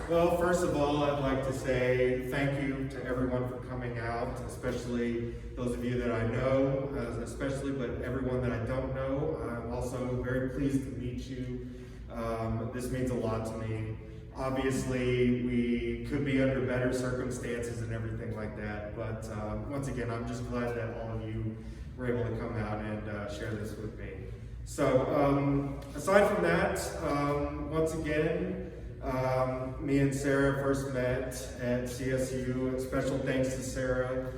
Well, first of all, I'd like to say thank you to everyone for coming out, especially those of you that I know, especially, but everyone that I don't know. I'm also very pleased to meet you. This means a lot to me. Obviously, we could be under better circumstances and everything like that, but once again, I'm just glad that all of you were able to come out and share this with me. So, aside from that, once again, me and Sarah first met at CSU. Special thanks to Sarah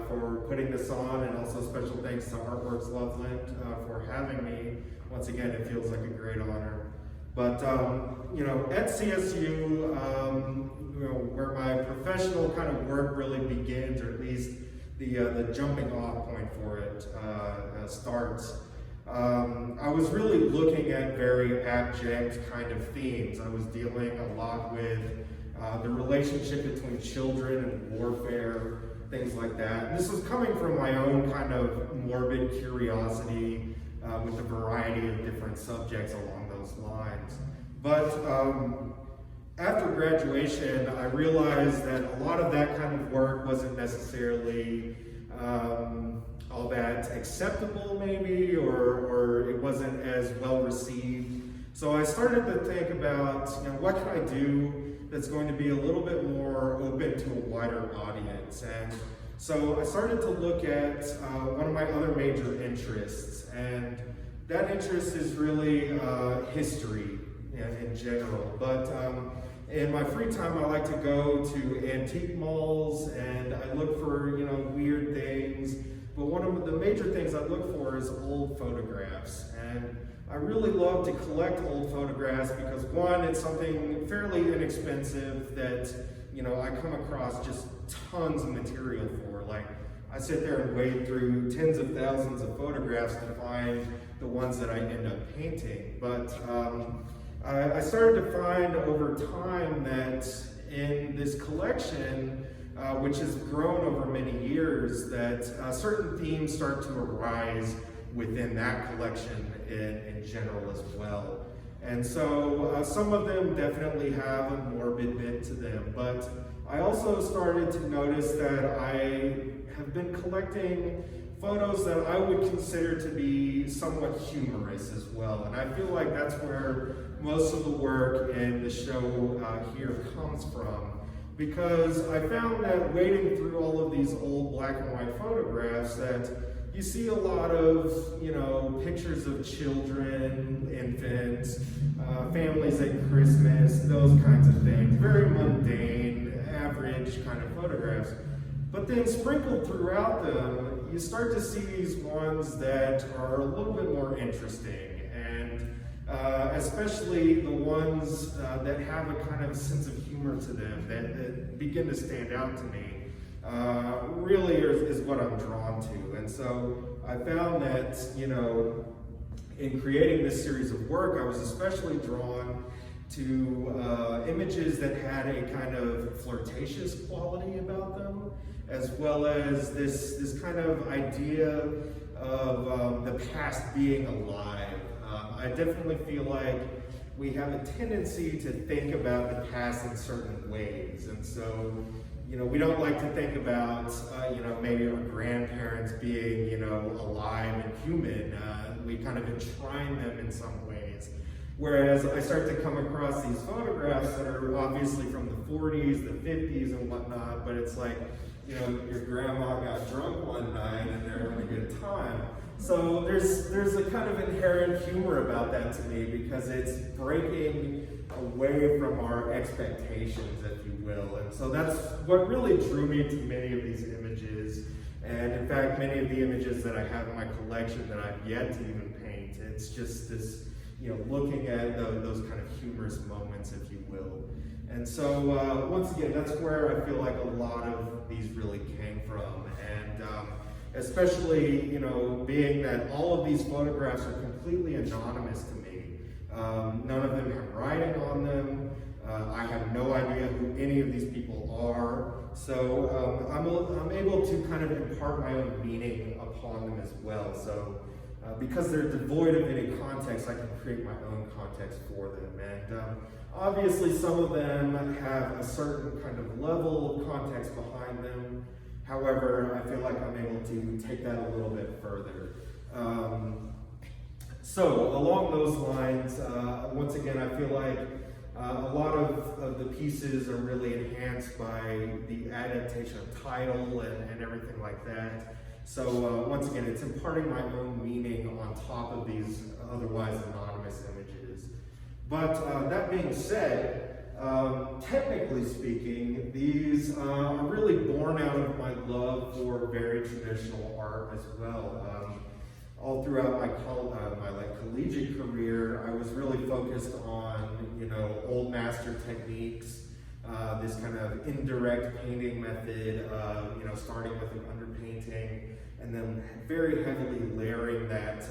for putting this on, and also special thanks to Artworks Loveland for having me. Once again, it feels like a great honor. But at CSU, where my professional kind of work really begins, or at least the jumping off point for it starts. I was really looking at very abject kind of themes. I was dealing a lot with the relationship between children and warfare, things like that. And this was coming from my own kind of morbid curiosity with a variety of different subjects along those lines. But after graduation, I realized that a lot of that kind of work wasn't necessarily all that acceptable maybe, or it wasn't as well received. So I started to think about, what can I do that's going to be a little bit more open to a wider audience? And so I started to look at one of my other major interests, and that interest is really history in general. But in my free time, I like to go to antique malls, and I look for, weird things. But one of the major things I look for is old photographs. And I really love to collect old photographs because, one, it's something fairly inexpensive that, I come across just tons of material for. Like, I sit there and wade through tens of thousands of photographs to find the ones that I end up painting. But I started to find over time that in this collection, which has grown over many years, that certain themes start to arise within that collection in general as well. And so some of them definitely have a morbid bent to them, but I also started to notice that I have been collecting photos that I would consider to be somewhat humorous as well. And I feel like that's where most of the work in the show here comes from. Because I found that wading through all of these old black and white photographs, that you see a lot of, pictures of children, infants, families at Christmas, those kinds of things. Very mundane, average kind of photographs. But then sprinkled throughout them, you start to see these ones that are a little bit more interesting. And especially the ones that have a kind of sense of humor to them, that begin to stand out to me, really is what I'm drawn to. And so I found that, in creating this series of work, I was especially drawn to images that had a kind of flirtatious quality about them, as well as this kind of idea of the past being alive. I definitely feel like we have a tendency to think about the past in certain ways. And so, we don't like to think about, maybe our grandparents being, alive and human. We kind of enshrine them in some ways. Whereas I start to come across these photographs that are obviously from the 40s, the 50s and whatnot, but it's like, your grandma got drunk one night and they're having a good time. So there's a kind of inherent humor about that to me, because it's breaking away from our expectations, if you will. And so that's what really drew me to many of these images. And in fact, many of the images that I have in my collection that I've yet to even paint, it's just this, looking at those kind of humorous moments, if you will. And so once again, that's where I feel like a lot of these really came from. And especially, being that all of these photographs are completely anonymous to me. None of them have writing on them. I have no idea who any of these people are. So I'm able to kind of impart my own meaning upon them as well. So because they're devoid of any context, I can create my own context for them. And obviously some of them have a certain kind of level of context behind them. However, I feel like I'm able to take that a little bit further. So along those lines, once again, I feel like a lot of the pieces are really enhanced by the adaptation of title and everything like that. So once again, it's imparting my own meaning on top of these otherwise anonymous images. But that being said, technically speaking, these are really born out of my love for very traditional art as well. All throughout my collegiate career, I was really focused on, old master techniques, this kind of indirect painting method, starting with an underpainting, and then very heavily layering that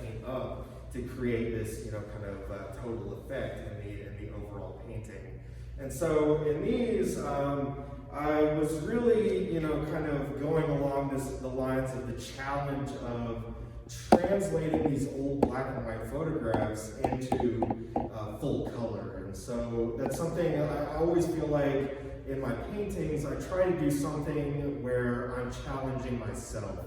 paint up to create this, kind of total effect in the overall painting. And so in these, I was really, kind of going along the lines of the challenge of translating these old black and white photographs into full color. And so that's something I always feel like in my paintings, I try to do something where I'm challenging myself.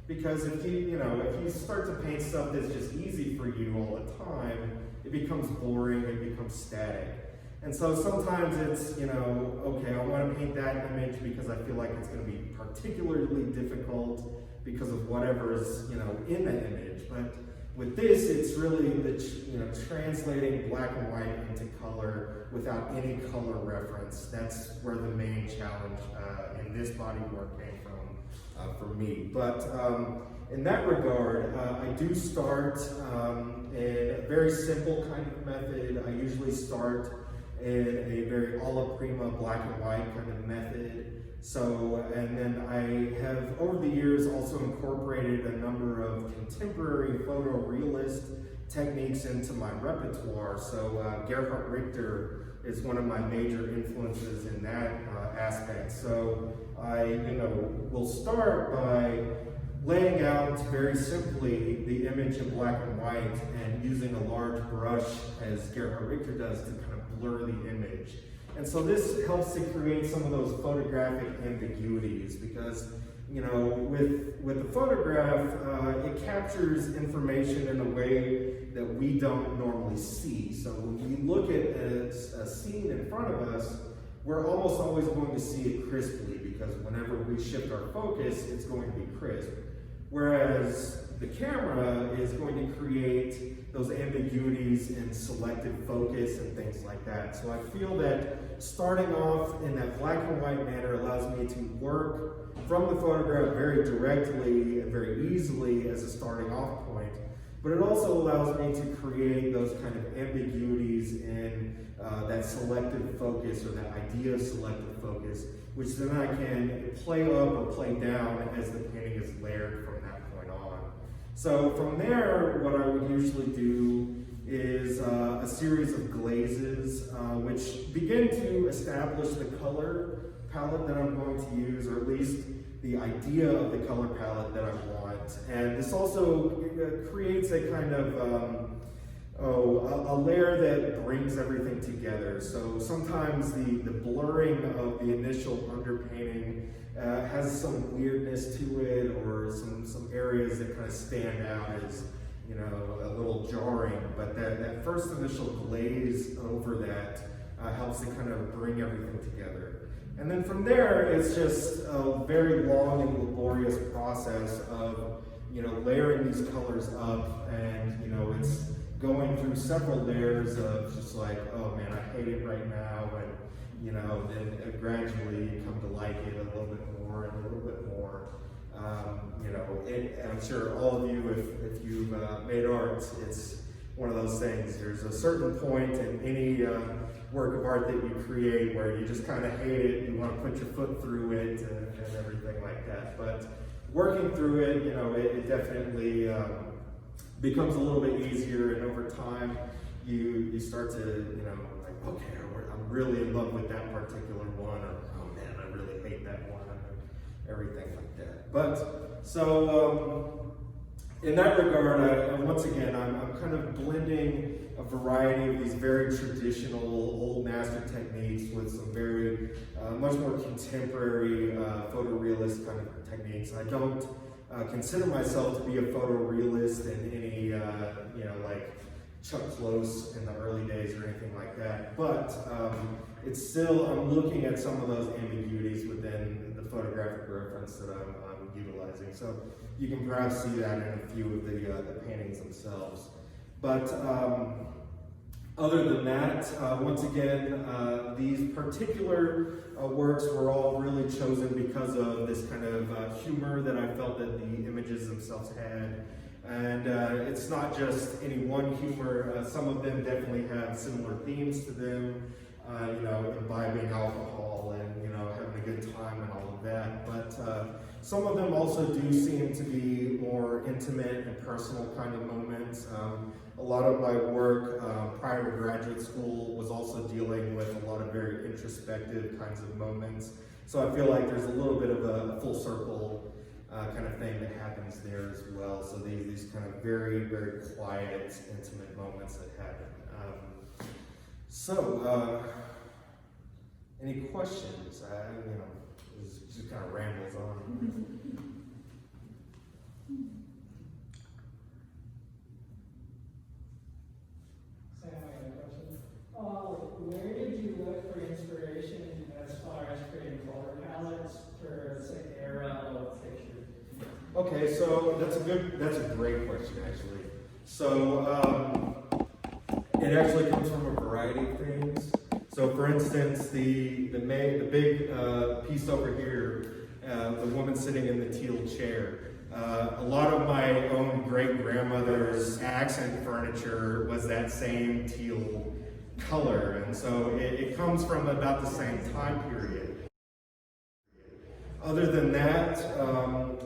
Because if you start to paint stuff that's just easy for you all the time, it becomes boring, it becomes static. And so sometimes it's, okay, I want to paint that image because I feel like it's going to be particularly difficult because of whatever's, in the image. But with this, it's really translating black and white into color without any color reference. That's where the main challenge in this body of work came from for me. But in that regard, I do start in a very simple kind of method. I usually start in a very alla prima black and white kind of method. So, and then I have over the years also incorporated a number of contemporary photorealist techniques into my repertoire. So Gerhard Richter is one of my major influences in that aspect. So I, will start by laying out very simply the image in black and white and using a large brush, as Gerhard Richter does, to kind of blur the image. And so this helps to create some of those photographic ambiguities because, with the photograph, it captures information in a way that we don't normally see. So when we look at a scene in front of us, we're almost always going to see it crisply because whenever we shift our focus, it's going to be crisp. Whereas the camera is going to create those ambiguities in selective focus and things like that. So I feel that starting off in that black and white manner allows me to work from the photograph very directly and very easily as a starting off point. But it also allows me to create those kind of ambiguities in that selective focus or that idea of selective focus, which then I can play up or play down as the painting is layered from that point on. So from there, what I would usually do is a series of glazes, which begin to establish the color palette that I'm going to use, or at least the idea of the color palette that I want. And this also creates a kind of a layer that brings everything together. So sometimes the blurring of the initial underpainting has some weirdness to it, or some areas that kind of stand out as a little jarring, but that first initial glaze over that helps to kind of bring everything together. And then from there, it's just a very long and laborious process of layering these colors up, and it's going through several layers of just like, oh man, I hate it right now, and then gradually you come to like it a little bit more and a little bit more. I'm sure all of you, if you've made art, it's one of those things. There's a certain point in any work of art that you create where you just kind of hate it, you want to put your foot through it and everything like that. But working through it, it definitely becomes a little bit easier, and over time you start to, like, okay, I'm really in love with that particular one, or oh man, I really hate that one, and everything like that. But so in that regard, once again, I'm kind of blending a variety of these very traditional old master techniques with some very much more contemporary photorealist kind of techniques. I don't consider myself to be a photorealist in any, like Chuck Close in the early days or anything like that, but it's still, I'm looking at some of those ambiguities within the photographic reference that I'm utilizing. So you can perhaps see that in a few of the paintings themselves. But other than that, once again, these particular works were all really chosen because of this kind of humor that I felt that the images themselves had. And it's not just any one humor. Some of them definitely have similar themes to them, imbibing alcohol and, having a good time and all of that. But some of them also do seem to be more intimate and personal kind of moments. A lot of my work prior to graduate school was also dealing with a lot of very introspective kinds of moments. So I feel like there's a little bit of a full circle kind of thing that happens there as well. So these kind of very, very quiet, intimate moments that happen. Any questions? It just kind of rambles on. Sam, I have a question. Where did you look for inspiration as far as creating color palettes for, say, era of pictures? Okay, so that's a great question actually. So it actually comes from a variety of things. So for instance, the big piece over here, the woman sitting in the teal chair. A lot of my own great-grandmother's accent furniture was that same teal color, and so it comes from about the same time period. Other than that,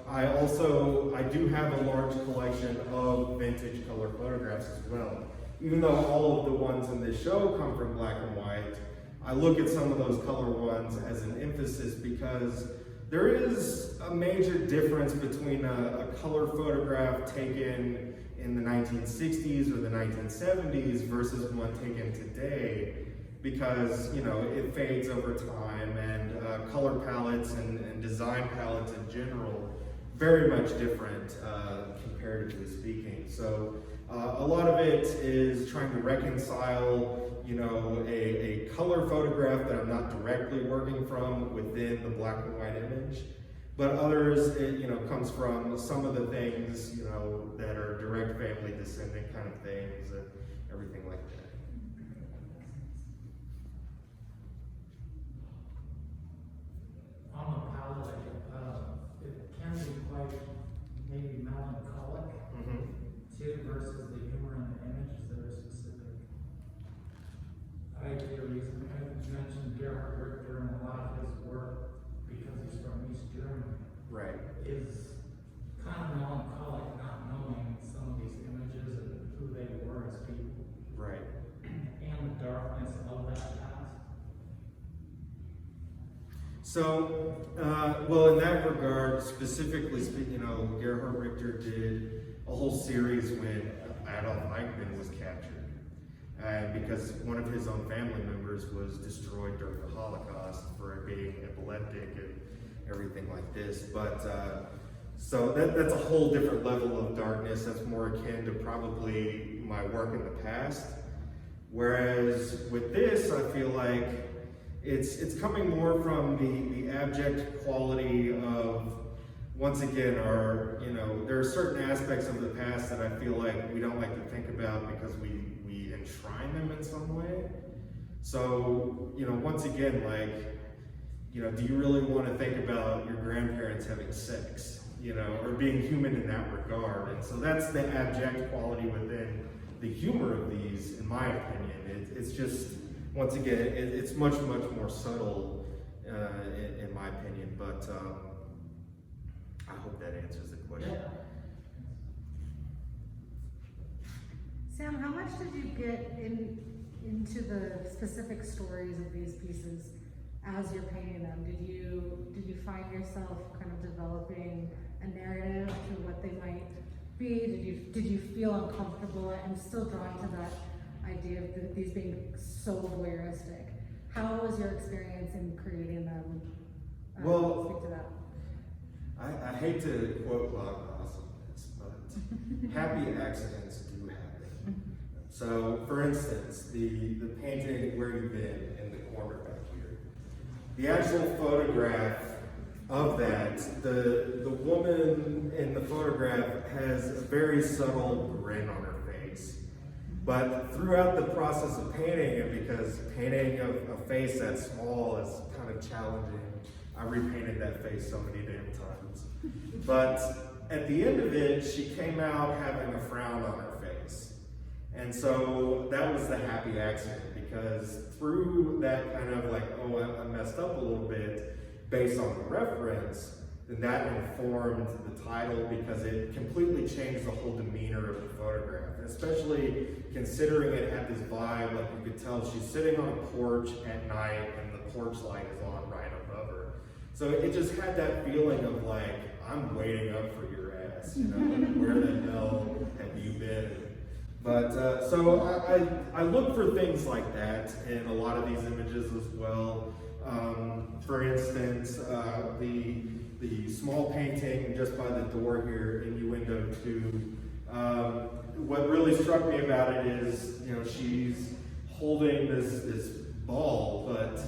I do have a large collection of vintage color photographs as well. Even though all of the ones in this show come from black and white, I look at some of those color ones as an emphasis because there is a major difference between a color photograph taken in the 1960s or the 1970s versus one taken today, because it fades over time, and color palettes and design palettes in general very much different comparatively speaking. So a lot of it is trying to reconcile a color photograph that I'm not directly working from within the black and white image, but others it comes from some of the things that are direct family descendant kind of things and everything like that. On the palette, it can be quite maybe melancholic too, versus the humor in the images that are specific. I get a reason. You mentioned Gerhard Richter and a lot of his work, because he's from East Germany, Right. is kind of melancholic, not knowing some of these images and who they were as people. Right. And the darkness of that past. So, well, in that regard, specifically speaking, Gerhard Richter did a whole series when Adolf Eichmann was captured. Because one of his own family members was destroyed during the Holocaust for being epileptic and everything like this. But so that's a whole different level of darkness. That's more akin to probably my work in the past. Whereas with this, I feel like it's coming more from the abject quality of, once again, there are certain aspects of the past that I feel like we don't like to think about because we enshrine them in some way. So, once again, do you really want to think about your grandparents having sex, or being human in that regard? And so that's the abject quality within the humor of these, in my opinion. It's just, once again, it's much, much more subtle, in my opinion, but I hope that answers the question. Yeah. Sam, how much did you get into the specific stories of these pieces as you're painting them? Did you find yourself kind of developing a narrative to what they might B, did you feel uncomfortable? I'm still drawn to that idea of these being so voyeuristic. How was your experience in creating them? Well, speak to that. I hate to quote Bob Ross on this, but happy accidents do happen. So, for instance, the painting Where You've Been in the corner back here, the actual photograph of that, the woman in the photograph has a very subtle grin on her face. But throughout the process of painting it, because painting a face that small is kind of challenging, I repainted that face so many damn times. But at the end of it, she came out having a frown on her face. And so that was the happy accident, because through that kind of like, oh, I messed up a little bit based on the reference, then that informed the title, because it completely changed the whole demeanor of the photograph. And especially considering it had this vibe, like you could tell she's sitting on a porch at night and the porch light is on right above her. So it just had that feeling of like, I'm waiting up for your ass, you know, where the hell have you been? But so I look for things like that in a lot of these images as well. For instance, the small painting just by the door here, Innuendo 2. What really struck me about it is, you know, she's holding this ball, but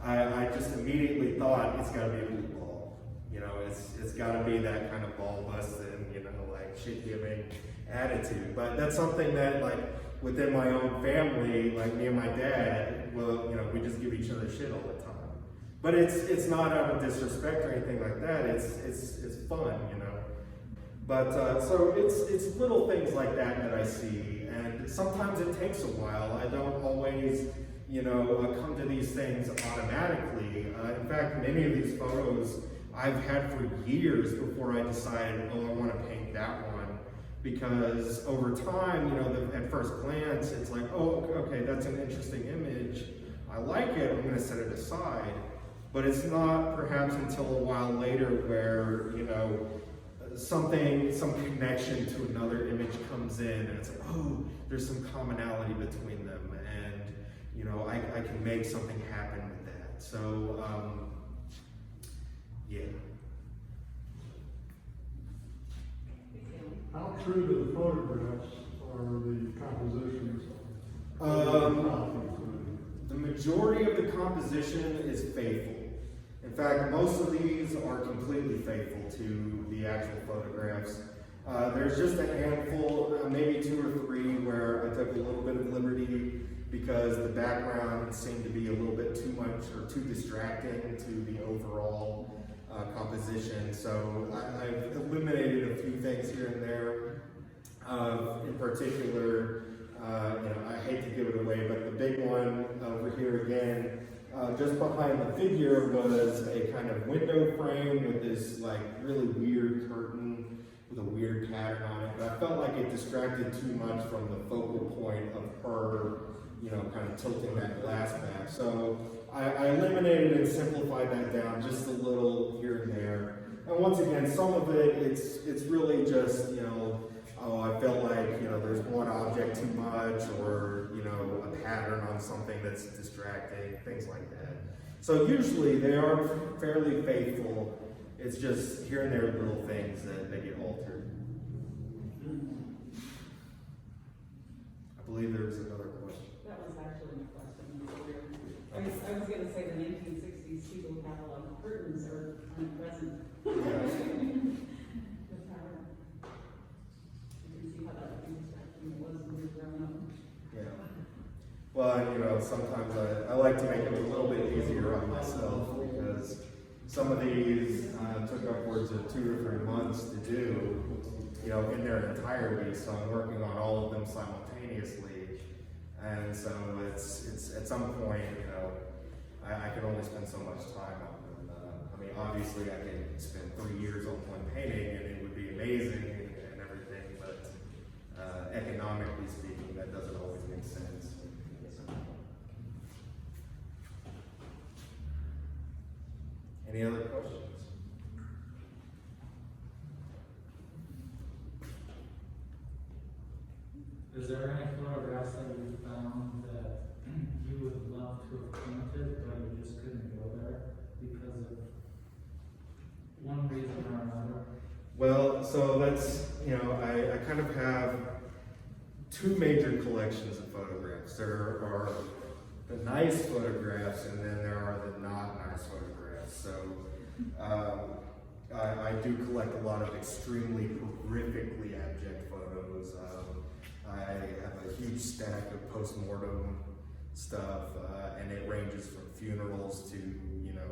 I just immediately thought it's got to be a blue ball. You know, it's got to be that kind of ball busting, you know, like shit giving attitude. But that's something that, like, within my own family, like me and my dad, well, you know, we just give each other shit all the time. But it's not out of disrespect or anything like that. It's fun, you know. But so it's little things like that I see, and sometimes it takes a while. I don't always, you know, come to these things automatically. In fact, many of these photos I've had for years before I decided, oh, I want to paint that one. Because over time, you know, at first glance, it's like, oh, okay, that's an interesting image. I like it, I'm going to set it aside. But it's not perhaps until a while later where, you know, some connection to another image comes in, and it's like, oh, there's some commonality between them, and, you know, I can make something happen with that. So, yeah. How true to the photographs are the compositions? The majority of the composition is faithful. In fact, most of these are completely faithful to the actual photographs. There's just a handful, maybe 2 or 3, where I took a little bit of liberty because the background seemed to be a little bit too much or too distracting to the overall composition. So I've eliminated a few things here and there. In particular, you know, I hate to give it away, but the big one over here again, just behind the figure was a kind of window frame with this like really weird curtain with a weird pattern on it. But I felt like it distracted too much from the focal point of her, you know, kind of tilting that glass back. So I eliminated and simplified that down just a little here and there. And once again, some of it's really just, you know, oh, I felt like, you know, there's one object too much, or, you know, a pattern on something that's distracting, things like that. So usually they are fairly faithful. It's just here and there little things that get altered. I believe there was another question. That was actually my question earlier. I was going to say the 1960s people have a lot of curtains are present. Yeah. The pattern. You can see how that was when we were growing up. Yeah. Well, and, you know, sometimes I like to make it a little bit easier on myself, because some of these took upwards of 2 or 3 months to do, you know, in their entirety. So I'm working on all of them simultaneously, and so it's at some point, you know, I can only spend so much time on them. I mean, obviously, I can spend 3 years on one painting, and it would be amazing and everything, but economically speaking, that doesn't always make sense. Any other questions? I kind of have two major collections of photographs. There are the nice photographs, and then there are the not nice photographs. So I do collect a lot of extremely horrifically abject photos. I have a huge stack of post-mortem stuff, and it ranges from funerals to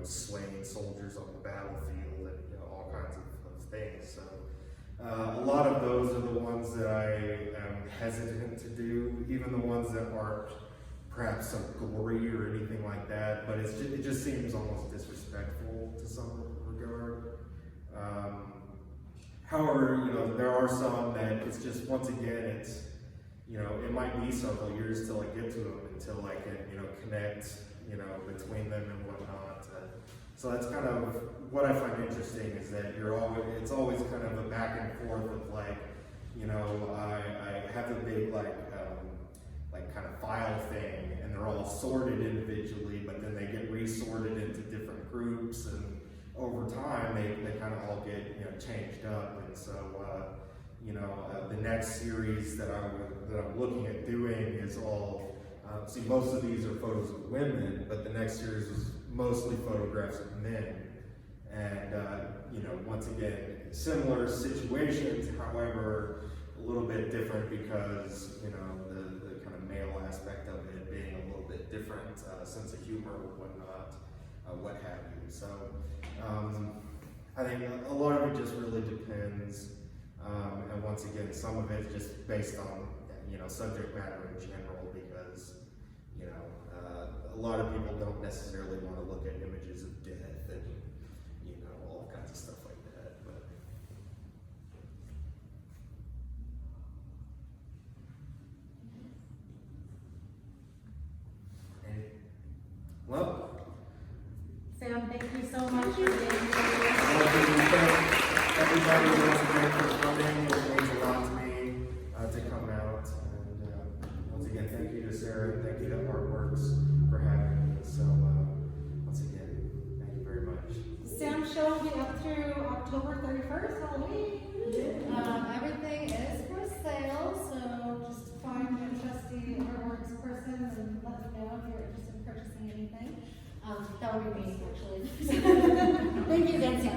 slain soldiers on the battlefield and all kinds of things. So a lot of those are the ones that I am hesitant to do, even the ones that aren't perhaps so gory or anything like that, but it just seems almost disrespectful to some regard. However, there are some that it's just, once again, it's, it might be several years till I get to them, until I can, connect, between them and whatnot. So that's kind of what I find interesting, is that it's always kind of a back and forth of like, I have a big like kind of file thing, and they're all sorted individually, but then they get resorted into different groups, and over time they kind of all get changed up. And so the next series that I'm looking at doing is all see, most of these are photos of women, but the next series is mostly photographs of men. And once again, similar situations, however a little bit different, because the kind of male aspect of it being a little bit different, sense of humor or whatnot, what have you. So I think a lot of it just really depends, and once again, some of it is just based on subject matter in general, because a lot of people don't necessarily want to look at images of death and all kinds of stuff like that. But well, Sam, thank you so much for being I here. want to thank everybody once again for coming. It means a lot to me to come out. And once again, thank you to Sarah, and thank you to Artworks for having me. So once again, thank you very much. Sam show will be up through October 31st, Halloween. Everything is for sale, so just find a trusty Artworks person and let me know if you're interested in purchasing anything. That would be me, actually. Thank you again, Sam.